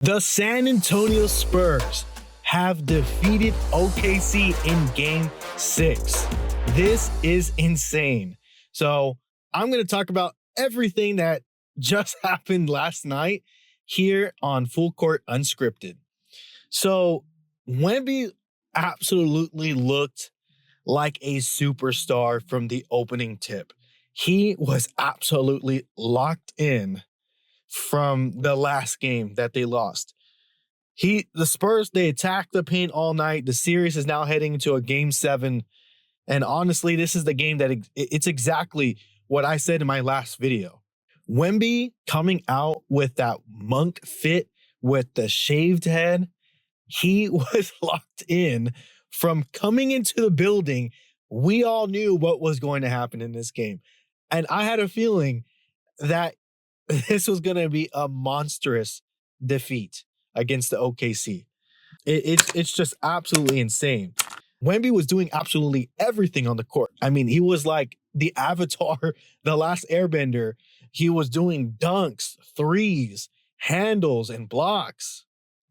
The San Antonio Spurs have defeated OKC in Game 6. This is insane. So I'm going to talk about everything that just happened last night here on Full Court Unscripted. So Wemby absolutely looked like a superstar from the opening tip. He was absolutely locked in from the last game that they lost. The Spurs, they attacked the paint all night. The series is now heading into a Game 7. And honestly, this is the game that it's exactly what I said in my last video. Wemby coming out with that monk fit with the shaved head, he was locked in from coming into the building. We all knew what was going to happen in this game. And I had a feeling that this was going to be a monstrous defeat against the OKC. It's just absolutely insane. Wemby was doing absolutely everything on the court. I mean, he was like the Avatar, the Last Airbender. He was doing dunks, threes, handles, and blocks.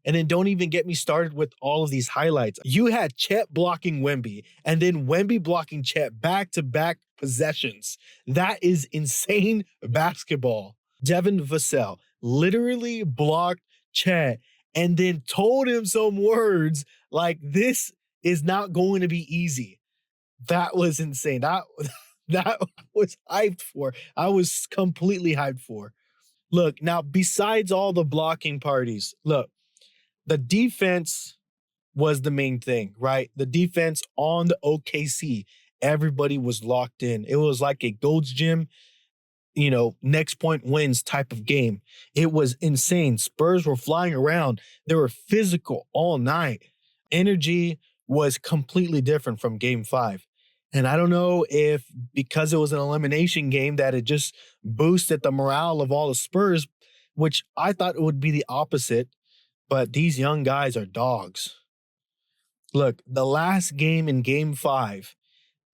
And then don't even get me started with all of these highlights. You had Chet blocking Wemby, and then Wemby blocking Chet back-to-back possessions. That is insane basketball. Devin Vassell literally blocked Chet and then told him some words like, this is not going to be easy. That was insane. That was hyped for. I was completely hyped for. Look, now, besides all the blocking parties, look, the defense was the main thing, right? The defense on the OKC, everybody was locked in. It was like a Gold's Gym, next point wins type of game. It was insane. Spurs were flying around. They were physical all night. Energy was completely different from Game 5. And I don't know if because it was an elimination game that it just boosted the morale of all the Spurs, which I thought it would be the opposite. But these young guys are dogs. Look, the last game in Game 5,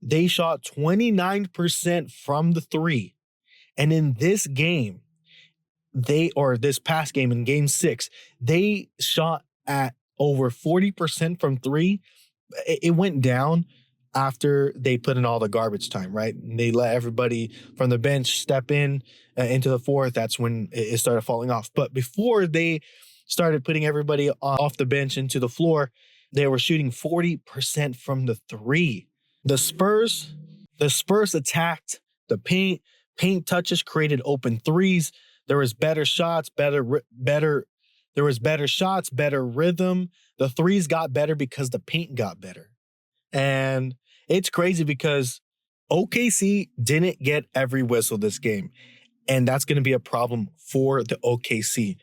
they shot 29% from the three. And in this game, this past game in Game 6, they shot at over 40% from three. It went down after they put in all the garbage time, right? And they let everybody from the bench step in into the fourth. That's when it started falling off. But before they started putting everybody off the bench into the floor, they were shooting 40% from the three. The Spurs attacked the paint. Paint touches created open threes. There was better shots, better rhythm. The threes got better because the paint got better. And it's crazy because OKC didn't get every whistle this game. And that's going to be a problem for the OKC.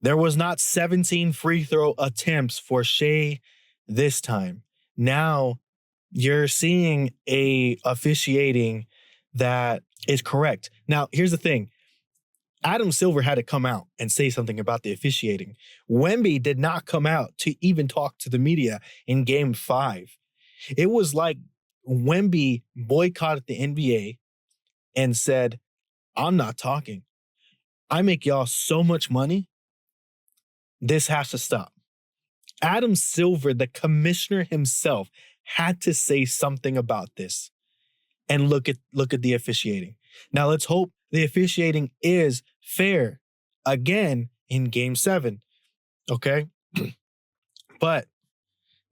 There was not 17 free throw attempts for Shea this time. Now you're seeing a officiating that is correct. Now, here's the thing. Adam Silver had to come out and say something about the officiating. Wemby did not come out to even talk to the media in Game 5. It was like Wemby boycotted the NBA and said, I'm not talking. I make y'all so much money. This has to stop. Adam Silver, the commissioner himself, had to say something about this. And look at the officiating. Now let's hope the officiating is fair again in Game 7. Okay? But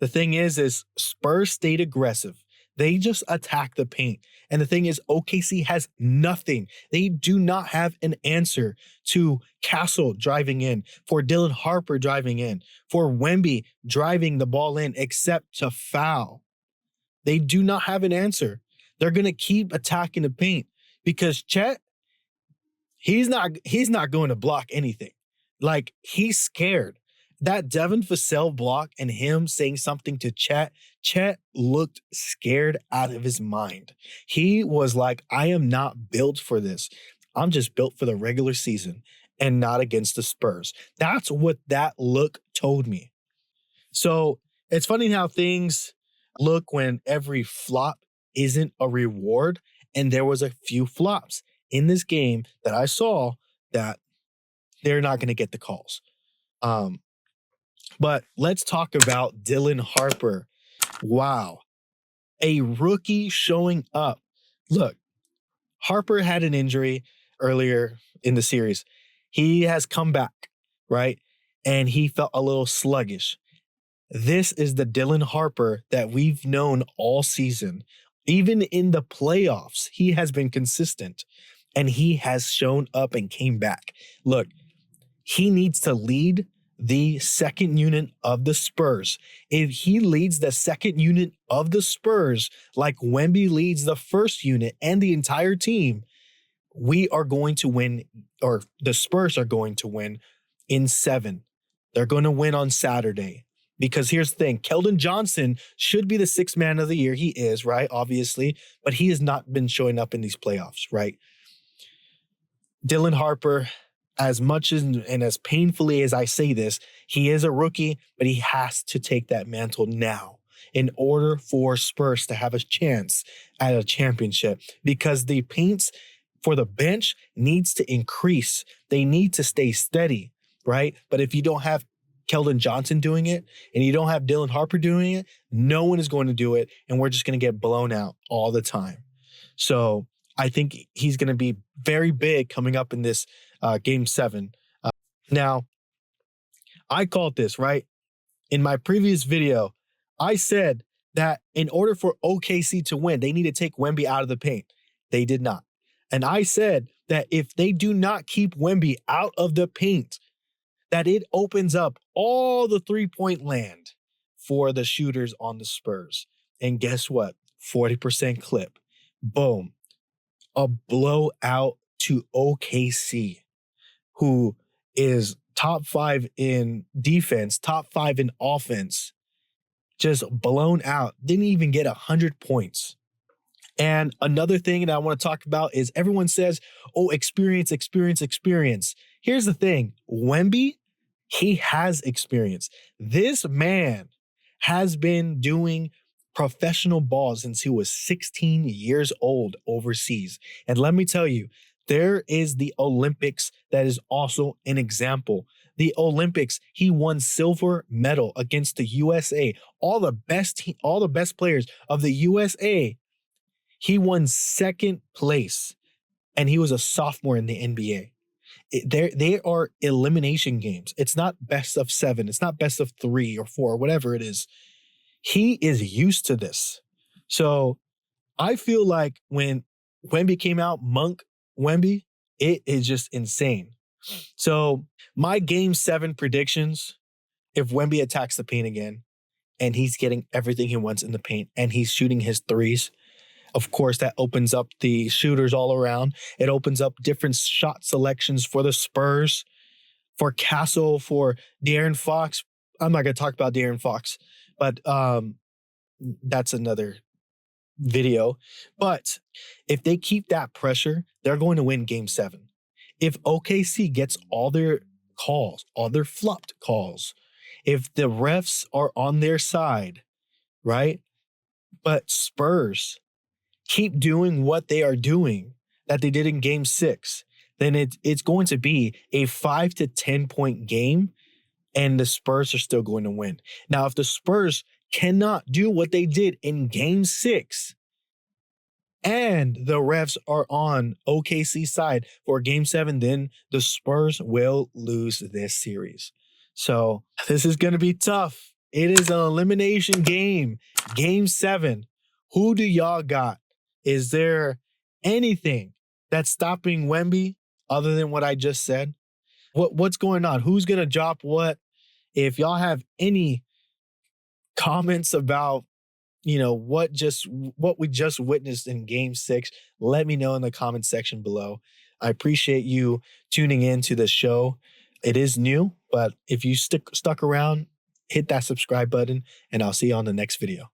the thing is Spurs stayed aggressive. They just attacked the paint. And the thing is, OKC has nothing. They do not have an answer to Castle driving in, for Dylan Harper driving in, for Wemby driving the ball in, except to foul. They do not have an answer. They're going to keep attacking the paint because Chet, he's not going to block anything. Like, he's scared. That Devin Vassell block and him saying something to Chet looked scared out of his mind. He was like, I am not built for this. I'm just built for the regular season and not against the Spurs. That's what that look told me. So it's funny how things look when every flop isn't a reward. And there was a few flops in this game that I saw that they're not going to get the calls. Um, but let's talk about Dylan Harper. Wow. A rookie showing up. Look, Harper had an injury earlier in the series. He has come back, right? And he felt a little sluggish. This is the Dylan Harper that we've known all season. Even in the playoffs, he has been consistent and he has shown up and came back. Look, he needs to lead the second unit of the Spurs. If he leads the second unit of the Spurs like Wemby leads the first unit and the entire team, we are going to win, or the Spurs are going to win in 7. They're going to win on Saturday. Because here's the thing, Keldon Johnson should be the 6th man of the year. He is, right? Obviously. But he has not been showing up in these playoffs, right? Dylan Harper, as much as and as painfully as I say this, he is a rookie, but he has to take that mantle now in order for Spurs to have a chance at a championship, because the paints for the bench needs to increase. They need to stay steady, right? But if you don't have Keldon Johnson doing it and you don't have Dylan Harper doing it, no one is going to do it, and we're just going to get blown out all the time. So I think he's going to be very big coming up in this Game 7. Now, I called this, right? In my previous video, I said that in order for OKC to win, they need to take Wemby out of the paint. They did not. And I said that if they do not keep Wemby out of the paint, that it opens up all the three-point land for the shooters on the Spurs. And guess what? 40% clip. Boom. A blowout to OKC, who is top 5 in defense, top 5 in offense, just blown out. Didn't even get 100 points. And another thing that I want to talk about is everyone says, oh, experience, experience, experience. Here's the thing. Wemby, he has experience. This man has been doing professional ball since he was 16 years old overseas. And let me tell you, there is the Olympics that is also an example. The Olympics, he won silver medal against the USA. All the best players of the USA, he won 2nd place, and he was a sophomore in the NBA. They are elimination games. It's not best of 7. It's not best of 3 or 4, whatever it is. He is used to this. So I feel like when Wemby came out, Monk Wemby, it is just insane. So my Game 7 predictions, if Wemby attacks the paint again and he's getting everything he wants in the paint and he's shooting his threes, of course, that opens up the shooters all around. It opens up different shot selections for the Spurs, for Castle, for De'Aaron Fox. I'm not going to talk about De'Aaron Fox, but that's another video. But if they keep that pressure, they're going to win Game 7. If OKC gets all their calls, all their flopped calls, if the refs are on their side, right? But Spurs keep doing what they are doing that they did in Game 6, then it's going to be a 5 to 10 point game, and the Spurs are still going to win. Now, if the Spurs cannot do what they did in Game 6, and the refs are on OKC's side for Game 7, then the Spurs will lose this series. So this is going to be tough. It is an elimination game. Game 7. Who do y'all got? Is there anything that's stopping Wemby other than what I just said? What's going on? Who's going to drop what? If y'all have any comments about, what we just witnessed in Game 6, let me know in the comment section below. I appreciate you tuning in to the show. It is new, but if you stuck around, hit that subscribe button, and I'll see you on the next video.